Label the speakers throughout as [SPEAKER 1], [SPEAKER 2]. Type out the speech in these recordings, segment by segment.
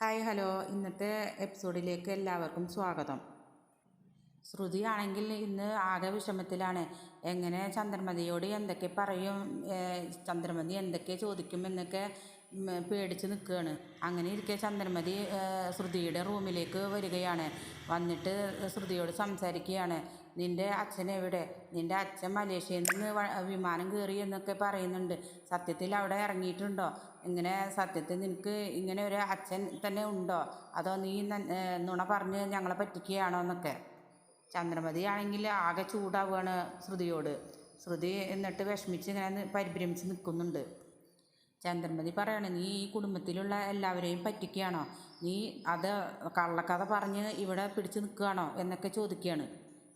[SPEAKER 1] Hi hello, ഇന്നത്തെ എപ്പിസോഡിലേക്ക് എല്ലാവർക്കും സ്വാഗതം. ശ്രുതിയാണെങ്കിൽ ഇന്ന് ആകെ വിഷമത്തിലാണ്. എങ്ങനെ ചന്ദ്രമതിയോട് എന്തൊക്കെ പറയും, ചന്ദ്രമതി എന്തൊക്കെ ചോദിക്കുമെന്നൊക്കെ പേടിച്ച് നിൽക്കുകയാണ്. അങ്ങനെ ഇരിക്കെ ചന്ദ്രമതി ശ്രുതിയുടെ റൂമിലേക്ക് വരികയാണ്. വന്നിട്ട് ശ്രുതിയോട് സംസാരിക്കുകയാണ്. നിൻ്റെ അച്ഛൻ എവിടെ? നിൻ്റെ അച്ഛൻ മലേഷ്യയിൽ നിന്ന് വിമാനം കയറി എന്നൊക്കെ പറയുന്നുണ്ട്. സത്യത്തിൽ അവിടെ ഇറങ്ങിയിട്ടുണ്ടോ? ഇങ്ങനെ സത്യത്തിൽ നിനക്ക് ഇങ്ങനെ ഒരു അച്ഛൻ തന്നെ ഉണ്ടോ? അതോ നീ നുണ പറഞ്ഞ് ഞങ്ങളെ പറ്റിക്കുകയാണോ എന്നൊക്കെ. ചന്ദ്രമതി ആണെങ്കിൽ ആകെ ചൂടാവുകയാണ് ശ്രുതിയോട്. ശ്രുതി എന്നിട്ട് വിഷമിച്ച് ഇങ്ങനെ പരിഭ്രമിച്ച് നിൽക്കുന്നുണ്ട്. ചന്ദ്രമതി പറയാണ്, നീ ഈ കുടുംബത്തിലുള്ള എല്ലാവരെയും പറ്റിക്കുകയാണോ? നീ അത് കള്ളക്കഥ പറഞ്ഞ് ഇവിടെ പിടിച്ച് നിൽക്കുകയാണോ എന്നൊക്കെ ചോദിക്കുകയാണ്.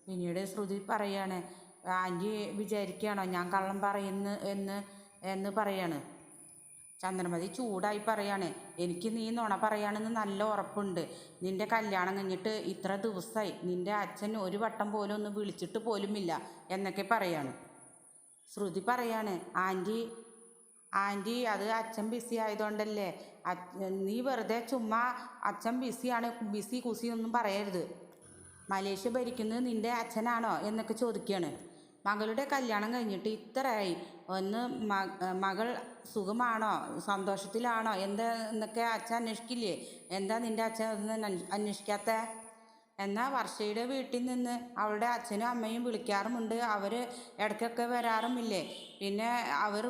[SPEAKER 1] പിന്നീട് ശ്രുതി പറയാണ്, ആൻറ്റി വിചാരിക്കുകയാണോ ഞാൻ കള്ളം പറയുന്നു എന്ന് പറയാണ്. ചന്ദ്രമതി ചൂടായി പറയാണ്, എനിക്ക് നീ നുണ പറയാണെന്ന് നല്ല ഉറപ്പുണ്ട്. നിൻ്റെ കല്യാണം കഴിഞ്ഞിട്ട് ഇത്ര ദിവസമായി നിൻ്റെ അച്ഛൻ ഒരു വട്ടം പോലും ഒന്ന് വിളിച്ചിട്ട് പോലുമില്ല എന്നൊക്കെ പറയാണ്. ശ്രുതി പറയാണ്, ആൻറ്റി അത് അച്ഛൻ ബിസി ആയതുകൊണ്ടല്ലേ. നീ വെറുതെ ചുമ്മാ അച്ഛൻ ബിസിയാണ്, ബിസി കുസിയൊന്നും പറയരുത്. മലേഷ്യ ഭരിക്കുന്നത് നിൻ്റെ അച്ഛനാണോ എന്നൊക്കെ ചോദിക്കുകയാണ്. മകളുടെ കല്യാണം കഴിഞ്ഞിട്ട് ഇത്രയായി, ഒന്ന് മകൾ സുഖമാണോ, സന്തോഷത്തിലാണോ എന്നൊക്കെ അച്ഛൻ അന്വേഷിക്കില്ലേ? എന്താ നിൻ്റെ അച്ഛൻ ഒന്നും അന്വേഷിക്കാത്ത? എന്നാൽ വർഷയുടെ വീട്ടിൽ നിന്ന് അവളുടെ അച്ഛനും അമ്മയും വിളിക്കാറുമുണ്ട്. അവർ ഇടയ്ക്കൊക്കെ വരാറുമില്ലേ? പിന്നെ അവർ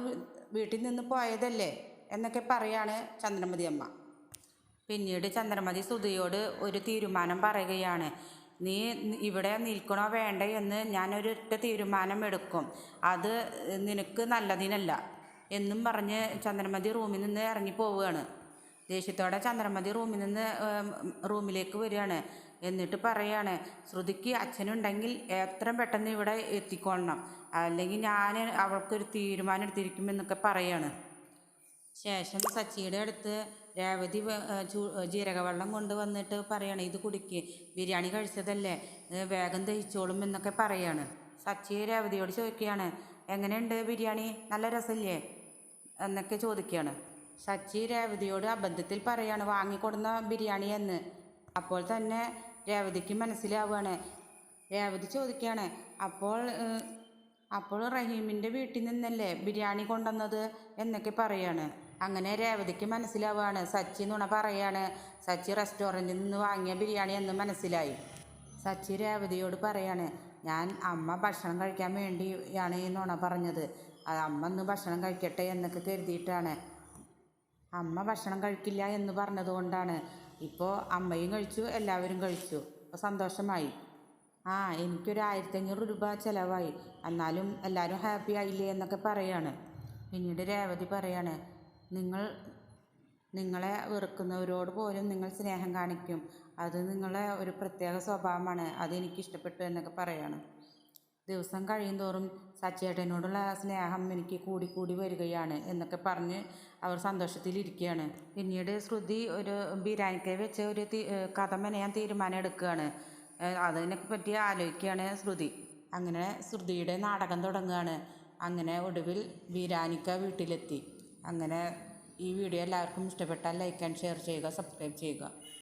[SPEAKER 1] വീട്ടിൽ നിന്ന് പോയതല്ലേ എന്നൊക്കെ പറയാണ് ചന്ദ്രമതി അമ്മ. പിന്നീട് ചന്ദ്രമതി ശ്രുതിയോട് ഒരു തീരുമാനം പറയുകയാണ്. നീ ഇവിടെ നിൽക്കണോ വേണ്ടേ എന്ന് ഞാനൊരൊറ്റ തീരുമാനം എടുക്കും. അത് നിനക്ക് നല്ലതിനല്ല എന്നും പറഞ്ഞ് ചന്ദ്രമതി റൂമിൽ നിന്ന് ഇറങ്ങി പോവുകയാണ്. ദേഷ്യത്തോടെ ചന്ദ്രമതി റൂമിലേക്ക് വരികയാണ്. എന്നിട്ട് പറയാണ്, ശ്രുതിക്ക് അച്ഛനുണ്ടെങ്കിൽ എത്രയും പെട്ടെന്ന് ഇവിടെ എത്തിക്കൊള്ളണം, അല്ലെങ്കിൽ ഞാൻ അവൾക്കൊരു തീരുമാനം എടുത്തിരിക്കുമെന്നൊക്കെ പറയാണ്. ശേഷം സച്ചിയുടെ അടുത്ത് രേവതി ജീരകവെള്ളം കൊണ്ടുവന്നിട്ട് പറയാണ്, ഇത് കുടിക്ക്, ബിരിയാണി കഴിച്ചതല്ലേ, വേഗം ദഹിച്ചോളും എന്നൊക്കെ പറയാണ്. സച്ചി രേവതിയോട് ചോദിക്കുകയാണ്, എങ്ങനെയുണ്ട് ബിരിയാണി, നല്ല രസമില്ലേ എന്നൊക്കെ ചോദിക്കുകയാണ്. സച്ചി രേവതിയോട് അബദ്ധത്തിൽ പറയാണ്, വാങ്ങിക്കൊടുന്ന ബിരിയാണി എന്ന്. അപ്പോൾ തന്നെ രേവതിക്ക് മനസ്സിലാവുകയാണ്. രേവതി ചോദിക്കുകയാണ്, അപ്പോൾ റഹീമിൻ്റെ വീട്ടിൽ നിന്നല്ലേ ബിരിയാണി കൊണ്ടുവന്നത് എന്നൊക്കെ പറയാണ്. അങ്ങനെ രേവതിക്ക് മനസ്സിലാവുകയാണ് സച്ചി നുണ പറയാണ്, സച്ചി റെസ്റ്റോറൻറ്റിൽ നിന്ന് വാങ്ങിയ ബിരിയാണി എന്ന് മനസ്സിലായി. സച്ചി രേവതിയോട് പറയാണ്, ഞാൻ അമ്മ ഭക്ഷണം കഴിക്കാൻ വേണ്ടിയാണ് ഈ നുണ പറഞ്ഞത്. അമ്മ ഒന്ന് ഭക്ഷണം കഴിക്കട്ടെ എന്നൊക്കെ കരുതിയിട്ടാണ്. അമ്മ ഭക്ഷണം കഴിക്കില്ല എന്ന് പറഞ്ഞതുകൊണ്ടാണ്. ഇപ്പോൾ അമ്മയും കഴിച്ചു, എല്ലാവരും കഴിച്ചു, അപ്പോൾ സന്തോഷമായി. എനിക്കൊരു 1500 രൂപ ചിലവായി, എന്നാലും എല്ലാവരും ഹാപ്പി ആയില്ലേ എന്നൊക്കെ പറയാണ്. പിന്നീട് രേവതി പറയാണ്, നിങ്ങളെ വെറുക്കുന്നവരോട് പോലും നിങ്ങൾ സ്നേഹം കാണിക്കും, അത് നിങ്ങളെ ഒരു പ്രത്യേക സ്വഭാവമാണ്, അതെനിക്കിഷ്ടപ്പെട്ടു എന്നൊക്കെ പറയാണ്. ദിവസം കഴിയുന്തോറും സച്ചേട്ടനോടുള്ള സ്നേഹം എനിക്ക് കൂടി വരികയാണ് എന്നൊക്കെ പറഞ്ഞ് അവർ സന്തോഷത്തിലിരിക്കുകയാണ്. പിന്നീട് ശ്രുതി ഒരു ബിരിയാണിക്ക് വെച്ച് ഒരു കഥ മെനയാൻ തീരുമാനം എടുക്കുകയാണ്. അതിനെ പറ്റി ആലോചിക്കുകയാണ് ശ്രുതി. അങ്ങനെ ശ്രുതിയുടെ നാടകം തുടങ്ങുകയാണ്. അങ്ങനെ ഒടുവിൽ ബിരിയാണിക്ക വീട്ടിലെത്തി. അങ്ങനെ ഈ വീഡിയോ എല്ലാവർക്കും ഇഷ്ടപ്പെട്ടാൽ ലൈക്ക് ആൻഡ് ഷെയർ ചെയ്യുക, സബ്സ്ക്രൈബ് ചെയ്യുക.